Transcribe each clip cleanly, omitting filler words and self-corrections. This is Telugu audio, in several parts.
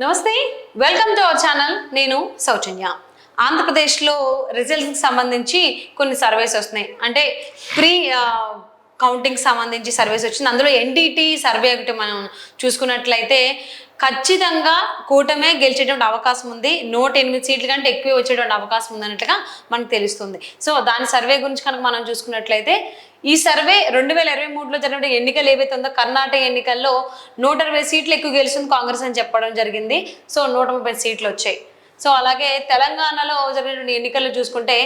నమస్తే, వెల్కమ్ టు అవర్ ఛానల్. నేను సౌజన్య. ఆంధ్రప్రదేశ్లో రిజల్ట్స్కి సంబంధించి కొన్ని సర్వేస్ వస్తున్నాయి. అంటే ప్రీ కౌంటింగ్ సంబంధించి సర్వేస్ వచ్చింది. అందులో ఎన్డీటీ సర్వే ఒకటి మనం చూసుకున్నట్లయితే ఖచ్చితంగా కూటమే గెలిచేటువంటి అవకాశం ఉంది. 108 సీట్ల కంటే ఎక్కువ వచ్చేటువంటి అవకాశం ఉంది అన్నట్టుగా మనకు తెలుస్తుంది. సో దాని సర్వే గురించి కనుక మనం చూసుకున్నట్లయితే ఈ సర్వే 2023లో జరిగిన ఎన్నికలు ఏవైతే ఉందో కర్ణాటక ఎన్నికల్లో 120 సీట్లు ఎక్కువ గెలుస్తుంది కాంగ్రెస్ అని చెప్పడం జరిగింది. సో 130 సీట్లు వచ్చాయి. సో అలాగే తెలంగాణలో జరిగినటువంటి ఎన్నికల్లో చూసుకుంటే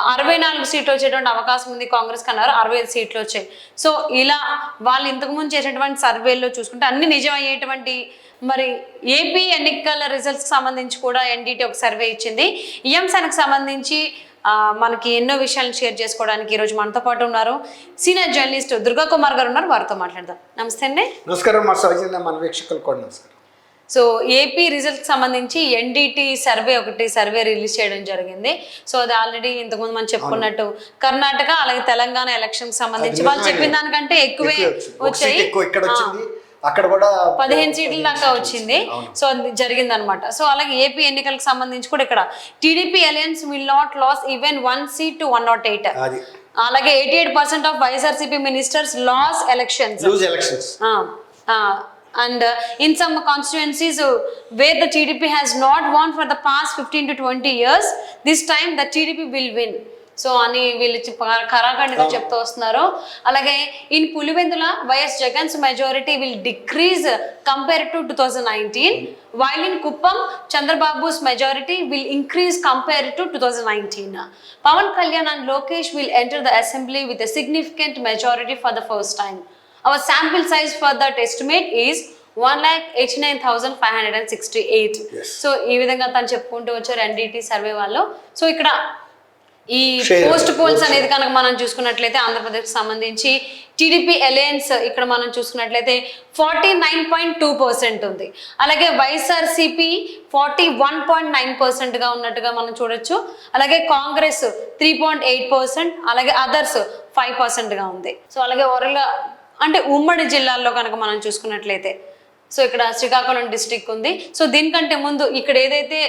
64 సీట్లు వచ్చేటువంటి అవకాశం ఉంది కాంగ్రెస్ కన్నారు, 65 సీట్లు వచ్చాయి. సో ఇలా వాళ్ళు ఇంతకుముందు చేసినటువంటి సర్వేల్లో చూసుకుంటే అన్ని నిజం అయ్యేటువంటి మరి ఏపీ ఎన్నికల రిజల్ట్స్కి సంబంధించి కూడా ఎన్డీటీ ఒక సర్వే ఇచ్చింది. ఈ అంశానికి సంబంధించి మనకి ఎన్నో విషయాలను షేర్ చేసుకోవడానికి ఈరోజు మనతో పాటు ఉన్నారు సీనియర్ జర్నలిస్ట్ దుర్గా కుమార్ గారు ఉన్నారు. వారితో మాట్లాడదాం. నమస్తే అండి. నమస్కారం. మా సౌజన్య మన వీక్షకులు కూడా నమస్కారం. సో ఏపీ రిజల్ట్కి సంబంధించి ఎన్డీటీ సర్వే రిలీజ్ చేయడం జరిగింది. సో అది ఆల్రెడీ ఇంతకుముందు మనం చెప్పుకున్నట్టు కర్ణాటక అలాగే తెలంగాణ ఎలక్షన్కి సంబంధించి వాళ్ళు చెప్పిన దానికంటే ఎక్కువే వచ్చాయి. అక్కడ కూడా 15 సీట్ల దాకా వచ్చింది. సో అది జరిగింది అనమాట. సో అలాగే ఏపీ ఎన్నికలకు సంబంధించి కూడా ఇక్కడ TDP alliance will not lose even 1 seat to 108. అలాగే 88% of YSRCP ministers lose elections. And in some constituencies where the TDP has not won for the past 15 to 20 years, this time the TDP will win. సో అని వీళ్ళు ఖరాఖండిగా చెప్తూ వస్తున్నారు. అలాగే in Pulivendula YS Jagan's majority will decrease compare to 2019, while in Kuppam Chandrababu's majority will increase compare to 2019. Pawan Kalyan and Lokesh will enter the assembly with a significant majority for the first time. Our sample size for that estimate is 1,89,568. So ఈ విధంగా తను చెప్పుకుంటూ వచ్చారు ఎన్డీటీ సర్వే వాళ్ళు. సో ఇక్కడ ఈ పోస్ట్ పోల్స్ అనేది కనుక మనం చూసుకున్నట్లయితే ఆంధ్రప్రదేశ్ సంబంధించి టీడీపీ అలయన్స్ ఇక్కడ మనం చూసుకున్నట్లయితే 49.2% ఉంది. అలాగే వైఎస్ఆర్సీపీ 41.9% గా ఉన్నట్టుగా మనం చూడొచ్చు. అలాగే కాంగ్రెస్ 3.8%, అలాగే అదర్స్ 5% గా ఉంది. సో అలాగే ఓవరాల్గా అంటే ఉమ్మడి జిల్లాల్లో కనుక మనం చూసుకున్నట్లయితే సో ఇక్కడ శ్రీకాకుళం డిస్ట్రిక్ట్ ఉంది. సో దీనికంటే ముందు ఇక్కడ ఏదైతే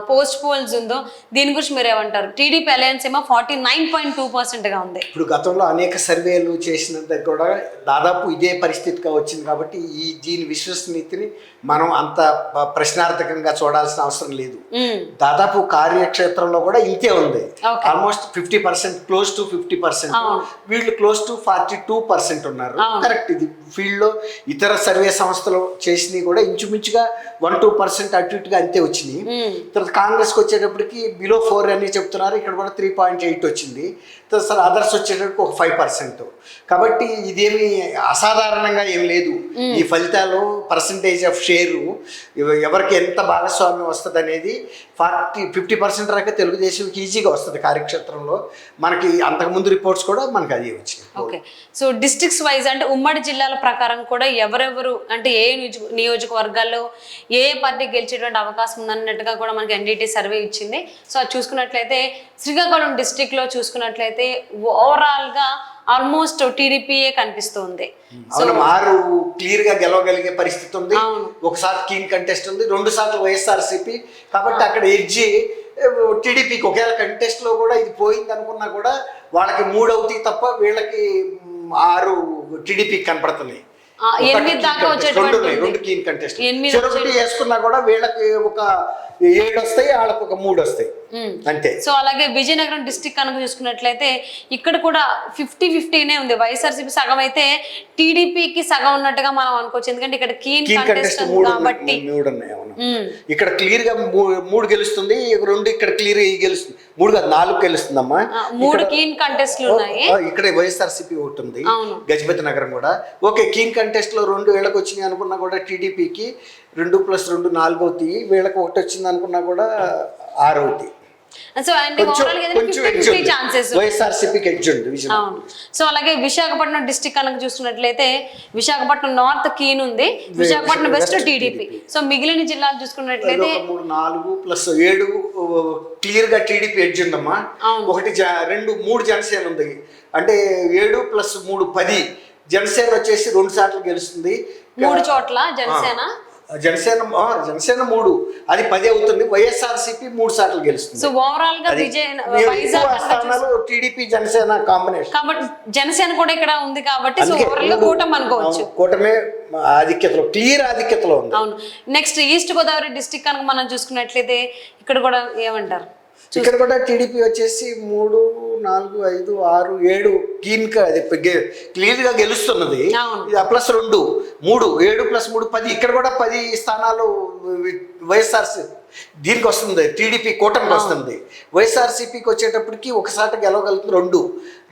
పోస్ట్ పోల్స్ ఉందో దీని గురించి మీరు ఏమంటారు? టీడీపీ అలయన్స్ ఏమో 49.2% గా ఉంది. ఇప్పుడు గతంలో అనేక సర్వేలు చేసినంత కూడా దాదాపు ఇదే పరిస్థితిగా వచ్చింది కాబట్టి దీని విశ్వసనీయతని మనం అంత ప్రశ్నార్థకంగా చూడాల్సిన అవసరం లేదు. దాదాపు కార్యక్షేత్రంలో కూడా ఇంతే ఉంది. Almost 50%, close to 50%. వీళ్ళు క్లోజ్ టు 42% ఉన్నారు. కరెక్ట్. ఇది ఫీల్డ్ లో ఇతర సర్వే సంస్థలు చేసినవి కూడా ఇంచుమించుగా 1-2% అటు ఇటుగా అంతే వచ్చినాయి. తర్వాత కాంగ్రెస్కి వచ్చేటప్పటికి బిలో 4 అని చెప్తున్నారు. ఇక్కడ కూడా 3.8 వచ్చింది. తర్వాత అదర్స్ వచ్చేటప్పటికి ఒక 5%. కాబట్టి ఇదేమి అసాధారణంగా ఏం లేదు. ఈ ఫలితాలు పర్సంటేజ్ ఆఫ్ షేరు ఎవరికి ఎంత భాగస్వామ్యం వస్తుంది అనేది 50% దాకా తెలుగుదేశంకి ఈజీగా వస్తుంది కార్యక్షేత్రంలో. మనకి అంతకుముందు రిపోర్ట్స్ కూడా మనకి అదే వచ్చినాయి. ఓకే. సో డిస్ట్రిక్ట్స్ వైజ్ అంటే ఉమ్మడి జిల్లాల ప్రకారం కూడా ఎవరెవరు అంటే ఏ నియోజకవర్గాల్లో ఏ పార్టీ గెలిచేటువంటి అవకాశం ఉందన్నట్టుగా కూడా మనకి ఎన్డీటీ సర్వే ఇచ్చింది. సో అది చూసుకున్నట్లయితే శ్రీకాకుళం డిస్ట్రిక్ట్ లో చూసుకున్నట్లయితే ఓవరాల్ గా ఆల్మోస్ట్ టీడీపీయే కనిపిస్తుంది. ఆరు క్లియర్ గా గెలవగలిగే పరిస్థితి ఉంది. ఒకసారి కీన్ కంటెస్ట్ ఉంది, 2 సార్లు వైఎస్ఆర్సీపీ. కాబట్టి అక్కడ ఎడ్జి టీడీపీకి ఒకవేళ కంటెస్ట్ లో కూడా ఇది పోయింది అనుకున్నా కూడా వాళ్ళకి 3 అవుతాయి తప్ప వీళ్ళకి 6 టీడీపీకి కనపడుతున్నాయి. 8 దాకా వచ్చేటువంటి 2 కీన్ కంటెస్ట్ వేసుకున్నా కూడా వీళ్ళకి ఒక 7 వస్తాయి, వాళ్ళకి ఒక 3 వస్తాయి అంతే. సో అలాగే విజయనగరం డిస్ట్రిక్ట్ కనుక చూసుకున్నట్లయితే ఇక్కడ కూడా 50-50నే ఉంది. వైఎస్ఆర్సీపీ సగం అయితే టీడీపీకి సగం ఉన్నట్టుగా మనం అనుకోవచ్చు. ఎందుకంటే ఇక్కడ కీన్ కంటెస్ట్ కాబట్టి 3 ఉన్నాయి. ఇక్కడ క్లియర్ గా 3 గెలుస్తుంది, 2 ఇక్కడ క్లియర్ గెలుస్తుంది. 3 కాదు 4 గెలుస్తుందమ్మా. 3 కీన్ కంటెస్ట్లు ఉన్నాయి. ఇక్కడ వైఎస్ఆర్సీపీ ఒకటి ఉంది, గజపతి నగరం కూడా. ఓకే, కీన్ కంటెస్ట్ లో 2 వీళ్ళకి వచ్చినాయి అనుకున్నా కూడా టీడీపీకి 2 + 2 4 అవుతాయి. వీళ్ళకి 1 వచ్చింది అనుకున్నా కూడా 6 అవుతాయి. సో అలాగే విశాఖపట్నం డిస్ట్రిక్ట్ కనుక చూసుకున్నట్లయితే విశాఖపట్నం నార్త్ కీన్ ఉంది, విశాఖపట్నం వెస్ట్ టీడీపీ. సో మిగిలిన జిల్లాలు చూసుకున్నట్లయితే 3, 4 + 7 క్లియర్ గా టీడీపీ ఎడ్జ్ ఉందమ్మా. 1, 2, 3 జనసేన ఉంది. అంటే 7 + 3 10. జనసేన వచ్చేసి 2 సార్లు గెలుస్తుంది. 3 చోట్ల జనసేన జనసేన 3, అది 10 అవుతుంది. వైఎస్ఆర్సీపీ 3 సార్లు గెలుస్తుంది. సో ఓవరాల్ గా వైజాగ్ స్థానాలు టీడీపీ జనసేన కాంబినేషన్ కాబట్టి జనసేన కూడా ఇక్కడ ఉంది కాబట్టి సో ఓవరాల్ గా కూటమి అనుకోవచ్చు. కూటమే ఆధిక్యతలో, క్లియర్ ఆధిక్యతలో ఉంది. అవును. నెక్స్ట్ ఈస్ట్ గోదావరి డిస్ట్రిక్ట్ కనుక మనం చూసుకున్నట్లయితే ఇక్కడ కూడా ఏమంటారు? ఇక్కడ కూడా టీడీపీ వచ్చేసి 3, 4, 5, 6, 7 క్లియర్ గా గెలుస్తున్నది. ఇది +2, 3, 7 + 3 10. ఇక్కడ కూడా 10 స్థానాలు వైఎస్ఆర్సీ దీనికి వస్తుంది, టీడీపీ కూటమికి వస్తుంది. వైఎస్ఆర్సీపీకి వచ్చేటప్పటికి ఒకసారి గెలవగలుగుతుంది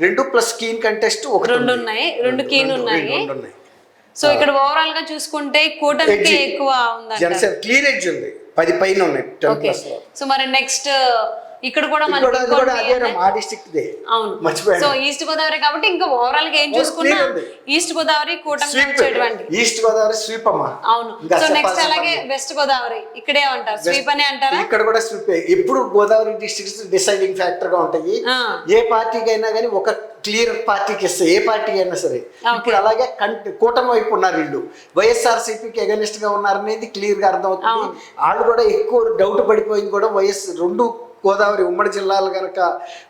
2 ప్లస్ కీన్ కంటెస్ట్ 2 ఉన్నాయి, 2 కీన్ ఉన్నాయి. సో ఇక్కడ ఓవరాల్ గా చూసుకుంటే కూటమికి ఎక్కువ ఉంది, జనసేన క్లియర్ ఎడ్జ్ ఉంది, 10 పైన ఉన్నాయి. సో మరి నెక్స్ట్ ఇక్కడ కూడా మా డిస్ట్రిక్ట్ దే. అవును, సో ఈస్ట్ గోదావరి కాబట్టి ఇంకా ఓవరాల్ గా ఏం చూసుకున్నా ఈస్ట్ గోదావరి కూటమి వచ్చేటువంటి ఈస్ట్ గోదావరి స్వీప్ అమ్మా. అవును. సో నెక్స్ట్ అలాగే వెస్ట్ గోదావరి ఇక్కడే అంటారు, స్వీప్ అనే అంటారా? ఇక్కడ కూడా స్వీప్. ఎప్పుడు గోదావరి డిస్ట్రిక్ట్స్ డిసైడింగ్ ఫ్యాక్టర్ గా ఉంటాయి. ఏ పార్టీకి అయినా కానీ ఒక క్లియర్ పార్టీకి ఇస్తే, ఏ పార్టీ అయినా సరే. ఇప్పుడు అలాగే కూటమి వైపు ఉన్నారు వీళ్ళు, వైఎస్ఆర్సీపీకి అగెనిస్ట్ గా ఉన్నారనేది క్లియర్ గా అర్థమవుతుంది. వాళ్ళు కూడా ఎక్కువ డౌట్ పడిపోయింది కూడా, 2 గోదావరి ఉమ్మడి జిల్లాలు కనుక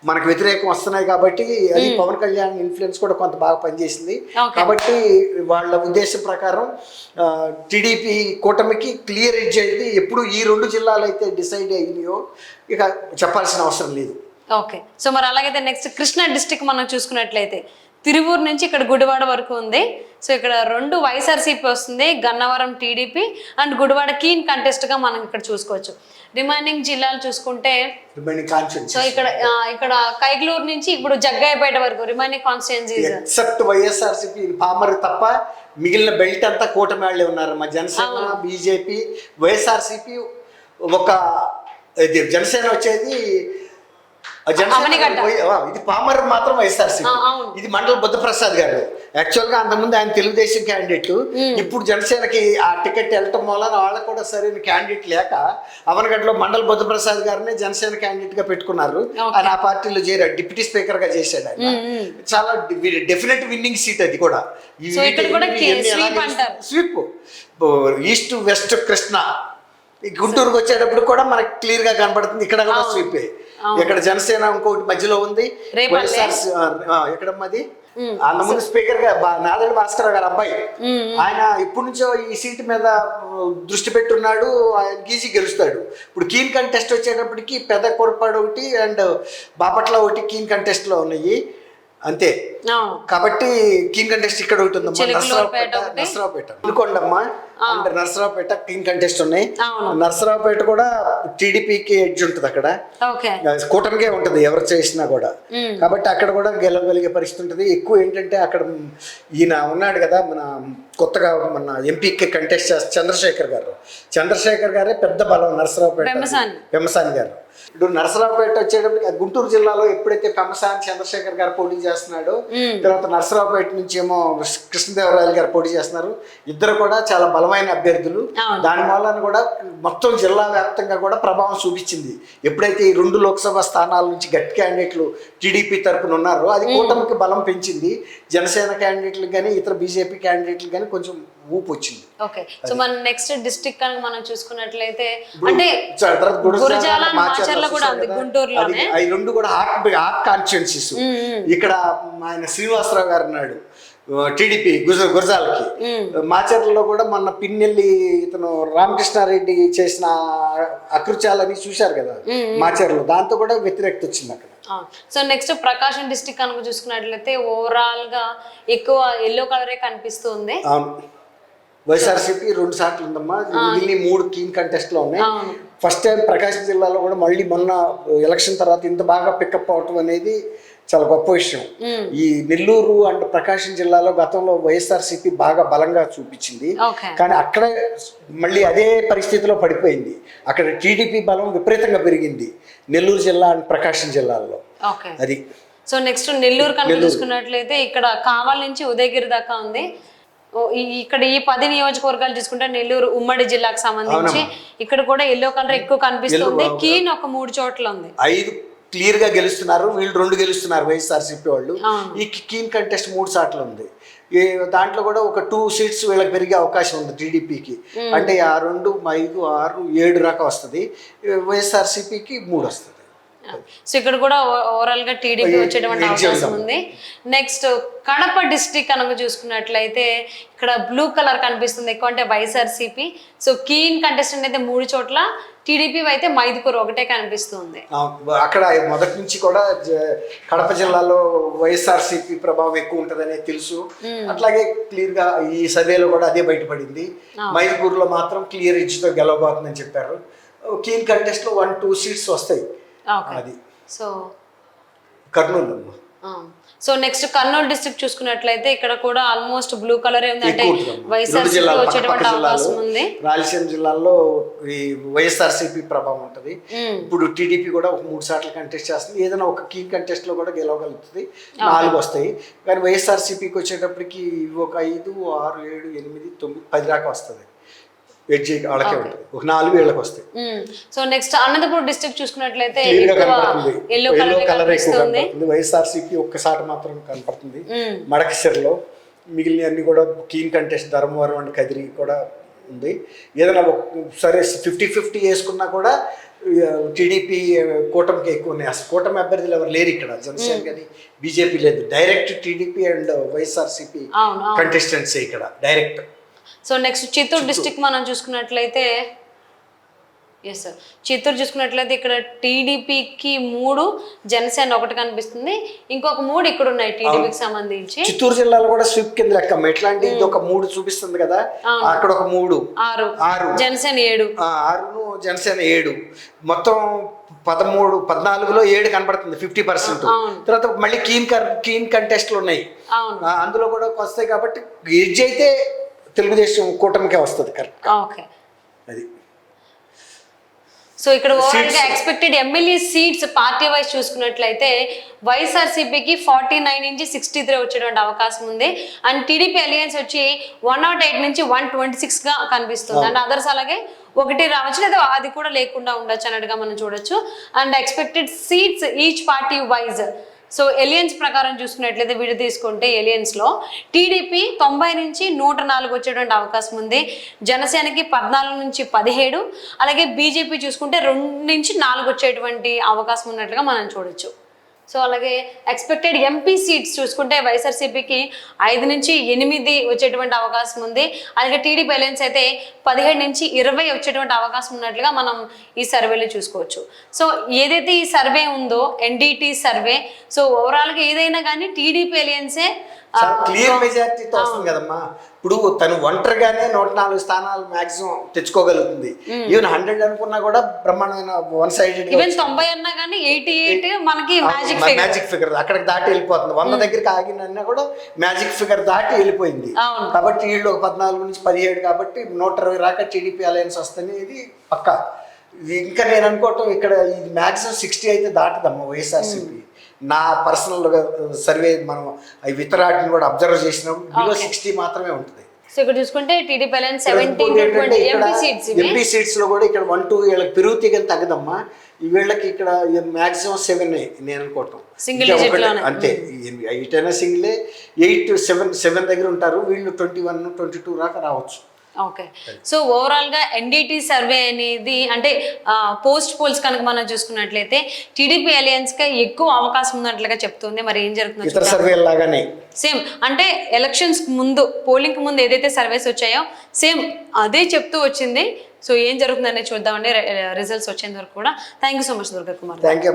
మనకు వ్యతిరేకం వస్తున్నాయి కాబట్టి అది పవన్ కళ్యాణ్ ఇన్ఫ్లుయెన్స్ కూడా కొంత బాగా పనిచేసింది. కాబట్టి వాళ్ళ ఉద్దేశం ప్రకారం టీడీపీ కూటమికి క్లియర్ ఎడ్జ్ అయింది. ఎప్పుడు ఈ 2 జిల్లాలు అయితే డిసైడ్ అయినాయో ఇక చెప్పాల్సిన అవసరం లేదు. ఓకే. సో మరి అలాగైతే నెక్స్ట్ కృష్ణా డిస్ట్రిక్ట్ మనం చూసుకున్నట్లయితే తిరువూరు నుంచి ఇక్కడ గుడివాడ వరకు ఉంది. సో ఇక్కడ 2 వైఎస్ఆర్సీపీ వస్తుంది, Gannavaram TDP and Gudivada keen contest గా మనం ఇక్కడ చూసుకోవచ్చు. రిమైనింగ్ జిల్లాలు చూసుకుంటే సో ఇక్కడ కైగ్లూరు నుంచి ఇప్పుడు జగ్గాయపేట వరకు రిమైనింగ్ కాన్స్టిట్యుయెన్సీస్ ఎక్సెప్ట్ వైఎస్ఆర్సీపీ పామర్ తప్ప మిగిలిన బెల్ట్ అంతా కూటమి వాళ్ళే ఉన్నారు. మా జనసేన, బీజేపీ, వైఎస్ఆర్సీపీ ఒక జనసేన వచ్చేది ఇది పామర్ మాత్రం వైఎస్ఆర్సీపీ. ఇది మండల బుద్ధప్రసాద్ గారు. యాక్చువల్ గా అంతకుముందు ఆయన తెలుగుదేశం క్యాండిడేట్. ఇప్పుడు జనసేనకి ఆ టికెట్ వెళ్ళటం వల్ల వాళ్ళకు కూడా సరైన క్యాండిడేట్ లేక అవనగడ్డలో మండల బుద్ధప్రసాద్ గారిని జనసేన క్యాండిడేట్ గా పెట్టుకున్నారు. ఆయన ఆ పార్టీలో చేరాడు, డిప్యూటీ స్పీకర్ గా చేశాడు. ఆయన చాలా డెఫినెట్ విన్నింగ్ సీట్ అది కూడా. Sweep east west Krishna. గుంటూరుకు వచ్చేటప్పుడు కూడా మనకి క్లియర్ గా కనబడుతుంది, ఇక్కడ కూడా స్వీపే. ఇక్కడ జనసేన ఇంకోటి మధ్యలో ఉంది. ఎక్కడమ్మది అంతకుముందు స్పీకర్ గా నాదెళ్ల భాస్కర్ గారు అబ్బాయి, ఆయన ఇప్పటి నుంచో ఈ సీట్ మీద దృష్టి పెట్టున్నాడు. ఆయన ఈజీ గెలుస్తాడు. ఇప్పుడు కీన్ కంటెస్ట్ వచ్చేటప్పటికి పెద్ద కొరపాడు ఒకటి అండ్ బాపట్ల ఒకటి కీన్ కంటెస్ట్ లో ఉన్నాయి అంతే. కాబట్టి కీన్ కంటెస్ట్ ఇక్కడ ఉంటుందమ్మా. నర్సరావుపేట అనుకోండమ్మా, అంటే నర్సరావుపేట కీన్ కంటెస్ట్ ఉన్నాయి. నర్సరావుపేట కూడా టీడీపీకి ఎడ్జ్ ఉంటుంది, అక్కడ కూటమికే ఉంటుంది ఎవరు చేసినా కూడా. కాబట్టి అక్కడ కూడా గెలవగలిగే పరిస్థితి ఉంటుంది. ఎక్కువ ఏంటంటే అక్కడ ఈయన ఉన్నాడు కదా, మన కొత్తగా మన ఎంపీకి కంటెస్ట్ చేస్తే చంద్రశేఖర్ గారే పెద్ద బలం. నర్సరావుపేట పెమ్మసాని గారు. ఇప్పుడు నర్సరావుపేట వచ్చేటప్పటికి గుంటూరు జిల్లాలో ఎప్పుడైతే పెమ్మసాని చంద్రశేఖర్ గారు పోటీ చేస్తున్నాడో, తర్వాత నర్సరావుపేట నుంచి ఏమో కృష్ణదేవరాయలు గారు పోటీ చేస్తున్నారు. ఇద్దరు కూడా చాలా బలమైన అభ్యర్థులు. దాని వల్ల కూడా మొత్తం జిల్లా వ్యాప్తంగా కూడా ప్రభావం చూపించింది. ఎప్పుడైతే ఈ 2 లోక్సభ స్థానాల నుంచి గట్టి క్యాండిడేట్లు టీడీపీ తరపున ఉన్నారో అది కూటమికి బలం పెంచింది. జనసేన క్యాండిడేట్లకు కానీ ఇతర బీజేపీ క్యాండిడేట్లకు కానీ కొంచెం ఊపు వచ్చింది. ఓకే. సో మన నెక్స్ట్ డిస్ట్రిక్ట్ కనుక మనం చూసుకున్నట్లయితే అంటే గురజాల మాచర్ల కూడా ఉంది గుంటూరులోనే. అవి 2 కూడా హాట్ కాన్స్టిట్యుయెన్సీస్. ఇక్కడ ఆయన శ్రీనివాసరావు గారు ఉన్నాడు టీడీపీ గురజాలకి. మాచర్లలో కూడా మొన్న పిన్నెల్లి ఇతను రామకృష్ణారెడ్డి చేసిన అకృత్యాలని చూశారు కదా మాచర్లో, దాంతో కూడా వ్యతిరేకత వచ్చింది అక్కడ. సో నెక్స్ట్ ప్రకాశం డిస్ట్రిక్ట్ కనుక చూసుకున్నట్లయితే ఓవరాల్ గా ఎక్కువ ఎల్లో కలరే కనిపిస్తుంది. వైఎస్ఆర్సీపీ 2 సార్లు ఉందమ్మా. మిగిలిన 3 కీన్ కంటెస్ట్ లో ఉన్నాయి. ఫస్ట్ టైం ప్రకాశం జిల్లాలో కూడా మళ్ళీ మొన్న ఎలక్షన్ తర్వాత ఇంత బాగా పికప్ అవటం అనేది చాలా గొప్ప విషయం. ఈ నెల్లూరు అండ్ ప్రకాశం జిల్లాలో గతంలో వైఎస్ఆర్సీపీ బాగా బలంగా చూపించింది, కానీ అక్కడే మళ్ళీ అదే పరిస్థితిలో పడిపోయింది. అక్కడ టీడీపీ బలం విపరీతంగా పెరిగింది నెల్లూరు జిల్లా అండ్ ప్రకాశం జిల్లాలో. అది. సో నెక్స్ట్ నెల్లూరు కనుక చూసుకున్నట్లయితే ఇక్కడ కావలి నుంచి ఉదయగిరి దాకా ఉంది. ఇక్కడ ఈ 10 నియోజకవర్గాలు చూసుకుంటే నెల్లూరు ఉమ్మడి జిల్లాకు సంబంధించి ఇక్కడ కూడా ఎల్లో కలర్ ఎక్కువ కనిపిస్తుంది. కీన్ ఒక 3 చోట్ల ఉంది. 5 క్లియర్ గా గెలుస్తున్నారు, వీళ్ళు 2 గెలుస్తున్నారు వైఎస్ఆర్సీపీ వాళ్ళు. ఈ కీన్ కంటెస్ట్ 3 సార్లు ఉంది. దాంట్లో కూడా ఒక 2 సీట్స్ వీళ్ళకి పెరిగే అవకాశం ఉంది టీడీపీకి. అంటే ఆ 2, 5, 6, 7 దాకా వస్తుంది. వైఎస్ఆర్సీపీకి 3 వస్తుంది. సో ఇక్కడ కూడా ఓవరాల్ గా టీడీపీ వచ్చేటువంటి అవకాశం ఉంది. నెక్స్ట్ కడప డిస్ట్రిక్ట్ కనుక చూసుకున్నట్లయితే ఇక్కడ బ్లూ కలర్ కనిపిస్తుంది ఎక్కువ, అంటే వైఎస్ఆర్సీపీ. సో కీన్ కంటెస్టెంట్ అయితే 3 చోట్ల, టీడీపీ అయితే మైదుకూరు ఒకటే కనిపిస్తుంది. అక్కడ మొదటి నుంచి కూడా కడప జిల్లాలో వైఎస్ఆర్సీపీ ప్రభావం ఎక్కువ ఉంటుందనే తెలుసు. అట్లాగే క్లియర్ గా ఈ సర్వేలో కూడా అదే బయటపడింది. మైదుకూరులో మాత్రం క్లియర్ ఇచ్చితో గెలవబోతుందని చెప్పారు. కీన్ కంటెస్ట్ లో 1-2 సీట్స్ వస్తాయి. అది so Kurnool. So next Kurnool district చూసుకున్నట్లయితే ఇక్కడ కూడా ఆల్మోస్ట్ బ్లూ కలర్ ఉంది, అంటే వైఎస్ఆర్సీపీ వచ్చేటువంటి అవకాశం ఉంది. రాయలసీమ జిల్లాలో ఈ వైఎస్ఆర్సీపీ ప్రభావం ఉంటది. ఇప్పుడు టీడీపీ కూడా ఒక 3 సార్లు కంటెస్ట్ చేస్తుంది. ఏదైనా ఒక కీ కంటెస్ట్ లో కూడా గెలవగలుగుతుంది. 4 వస్తాయి. కానీ వైఎస్ఆర్సీపీకి వచ్చేటప్పటికి ఒక 5, 6, 7, 8, 9, 10 దాకా వస్తుంది. ఎడ్జి వాళ్ళకే ఉంటుంది. ఒక 4 వీళ్ళకి వస్తాయి. సో నెక్స్ట్ అనంతపురం డిస్ట్రిక్ట్ చూసుకున్నట్లయితే ఎల్లో కలర్ ఎక్కువ కనపడుతుంది. వైఎస్ఆర్సీపీ ఒక్కసారి మాత్రం కనపడుతుంది మడకశిరలో. మిగిలిన అన్ని కూడా keen contest Dharmavaram and Kadiri కూడా ఉంది. ఏదైనా సరే 50-50 వేసుకున్నా కూడా టీడీపీ కూటమికి ఎక్కువ ఉన్నాయి. అసలు కూటమి అభ్యర్థులు ఎవరు లేరు ఇక్కడ. జనసేన కానీ బీజేపీ లేదు. Direct TDP and YSRCP contestants ఇక్కడ direct. So next Chittoor district మనం చూసుకున్నట్లయితే, ఎస్ సార్, చిత్తూరు చూసుకున్నట్లయితే ఇక్కడ టీడీపీకి 3, జనసేన 1 కనిపిస్తుంది. ఇంకొక 3 ఇక్కడ ఉన్నాయి టీడీపీకి సంబంధించి. చిత్తూరు జిల్లాలో కూడా స్విప్ కింద లెక్క ఎట్లాంటి ఇది ఒక 3 చూపిస్తుంది కదా, అక్కడ ఒక 3, 6, జనసేన 7, 6, జనసేన 7, మొత్తం 13, 14లో 7 కనపడుతుంది 50%. తర్వాత మళ్ళీ కీన్ కంటెస్ట్లు ఉన్నాయి, అందులో కూడా వస్తాయి. కాబట్టి ఎడ్జ్ అయితే తెలుగుదేశం కూటమికే వస్తుంది. కరెక్ట్. ఓకే, అది. సో ఇక్కడ ఓవరాల్ గా expected MLA seats party wise చూసుకున్నట్లయితే వైఎస్ఆర్సీపీకి 49 నుంచి 63 వచ్చేటువంటి అవకాశం ఉంది. అండ్ టీడీపీ అలయన్స్ వచ్చి 108 నుంచి 126 గా కనిపిస్తుంది. అండ్ అదర్స్ అలాగే 1 రావచ్చు, లేదా అది కూడా లేకుండా ఉండొచ్చు అన్నట్టుగా మనం చూడొచ్చు. And expected seats each party wise. So alliance ప్రకారం చూసుకున్నట్లయితే వీడు తీసుకుంటే ఎలియన్స్లో టీడీపీ 90 నుంచి 104 వచ్చేటువంటి అవకాశం ఉంది. జనసేనకి 14 నుంచి 17, అలాగే బీజేపీ చూసుకుంటే 2 నుంచి 4 వచ్చేటువంటి అవకాశం ఉన్నట్లుగా మనం చూడొచ్చు. సో అలాగే ఎక్స్పెక్టెడ్ ఎంపీ సీట్స్ చూసుకుంటే వైఎస్ఆర్సీపీకి 5 నుంచి 8 వచ్చేటువంటి అవకాశం ఉంది. అలాగే టీడీపీ అలయన్స్ అయితే 17 నుంచి 20 వచ్చేటువంటి అవకాశం ఉన్నట్లుగా మనం ఈ సర్వేలో చూసుకోవచ్చు. సో ఏదైతే ఈ సర్వే ఉందో ఎన్డీటీ సర్వే, సో ఓవరాల్గా ఏదైనా కానీ టీడీపీ అలయన్సే క్లియర్ మెజారిటీతో వస్తుంది కదమ్మా. ఇప్పుడు తను ఒంటరిగానే 104 స్థానాలు మాక్సిమం తెచ్చుకోగలుగుతుంది. ఈవెన్ 100 అనుకున్నా కూడా బ్రహ్మాండమైన 1 సైడెడ్. ఈవెన్ 90 అన్నా కానీ 88 మనకి మ్యాజిక్ ఫిగర్ అక్కడికి దాటి వెళ్ళిపోతుంది. 100 దగ్గరికి ఆగినన్నా కూడా మ్యాజిక్ ఫిగర్ దాటి వెళ్ళిపోయింది. కాబట్టి వీళ్ళు ఒక 14 నుంచి 17 కాబట్టి 120 రాక టీడీపీ అలయన్స్ వస్తుంది. ఇది పక్కా. ఇంకా నేను అనుకోవటం ఇక్కడ ఇది మాక్సిమం 60 అయితే దాటదమ్మా వైఎస్ఆర్సీపీ. నా పర్సనల్గా సర్వే మనం ఇతరాటిని కూడా అబ్జర్వ్ చేసినప్పుడు బిలో 60 మాత్రమే ఉంటుంది. సో ఇక్కడ చూసుకుంటే TDP alliance 17 to 20 MP seats లో కూడా ఇక్కడ 1-2 వీళ్ళకి పెరుగుతాయి కానీ తగ్గదమ్మా. ఈ వీళ్ళకి ఇక్కడ మాక్సిమం 7 నేను అనుకోవటం అంతే. ఎయిటైనా సింగిలే, 8, 7 దగ్గర ఉంటారు వీళ్ళు. 21, 22 దాకా రావచ్చు. ఓకే, సో ఓవరాల్ గా ఎన్డీటీ సర్వే అనేది అంటే పోస్ట్ పోల్స్ కనుక మనం చూసుకున్నట్లయితే టీడీపీ అలయన్స్ కి ఎక్కువ అవకాశం ఉన్నట్లుగా చెప్తుంది. మరి ఏం జరుగుతుంది? సేమ్ అంటే ఎలక్షన్స్ ముందు, పోలింగ్ కి ముందు ఏదైతే సర్వేస్ వచ్చాయో సేమ్ అదే చెప్తూ వచ్చింది. సో ఏం జరుగుతుందనే చూద్దామండి రిజల్ట్స్ వచ్చేంత వరకు కూడా. Thank you so much Durga Kumar. Thank you.